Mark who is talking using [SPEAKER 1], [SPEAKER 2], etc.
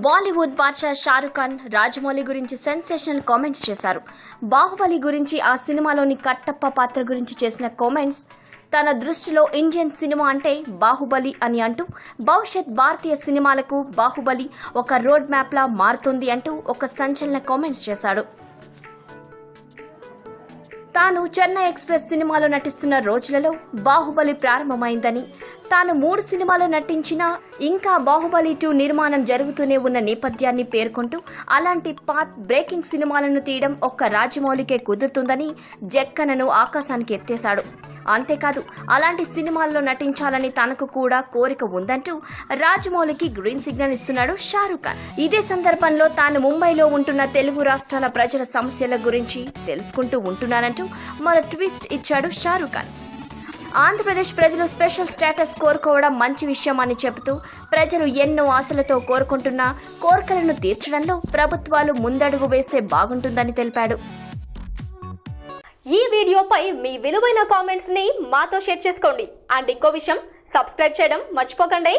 [SPEAKER 1] బాలీవుడ్ బాద్షా షారుఖ్ ఖాన్ రాజమౌళి గురించి sensational comments చేశారు. బాహుబలి గురించి, ఆ సినిమాలోని కట్టప్ప పాత్ర గురించి చేసిన కామెంట్స్ తన దృష్టిలో ఇండియన్ సినిమా అంటే బాహుబలి అని అంటూ, భవిష్యత్ భారతీయ సినిమాలకు బాహుబలి ఒక రోడ్ మ్యాప్ లా మారుతుంది అంటూ ఒక సంచలన కామెంట్స్ చేశాడు. తాను చెన్నై ఎక్స్ప్రెస్ సినిమాలో నటిస్తున్న రోజులలో బాహుబలి ప్రారంభమైందని, తాను 3 సినిమాలో నటించినా ఇంకా బాహుబలి 2 నిర్మాణం జరుగుతూనే ఉన్న నేపథ్యాన్ని పేర్కొంటూ, అలాంటి పాత్ బ్రేకింగ్ సినిమాలను తీయడం ఒక్క రాజమౌళికే కుదురుతుందని జక్కనను ఆకాశానికి ఎత్తేశాడు. అంతేకాదు, అలాంటి సినిమాల్లో నటించాలని తనకు కూడా కోరిక ఉందంటూ రాజమౌళికి గ్రీన్ సిగ్నల్ ఇస్తున్నాడు షారుఖ్ ఖాన్. ఇదే సందర్భంలో తాను ముంబైలో ఉంటున్న తెలుగు రాష్ట్రాల ప్రజల సమస్యల గురించి తెలుసుకుంటూ ఉంటున్నానంటూ మరో ట్విస్ట్ ఇచ్చాడు షారుఖ్ ఖాన్. ఆంధ్రప్రదేశ్ ప్రజలు స్పెషల్ స్టేటస్ కోరుకోవడం మంచి విషయం అని చెబుతూ, ప్రజలు ఎన్నో ఆశలతో కోరుకుంటున్న కోరికలను తీర్చడంలో ప్రభుత్వాలు ముందడుగు వేస్తే బాగుంటుందని తెలిపాడు.
[SPEAKER 2] ఈ వీడియోపై మీ విలువైన కామెంట్స్ ని మాతో షేర్ చేసుకోండి. అండ్ ఇంకో విషయం, సబ్స్క్రైబ్ చేయడం మర్చిపోకండి.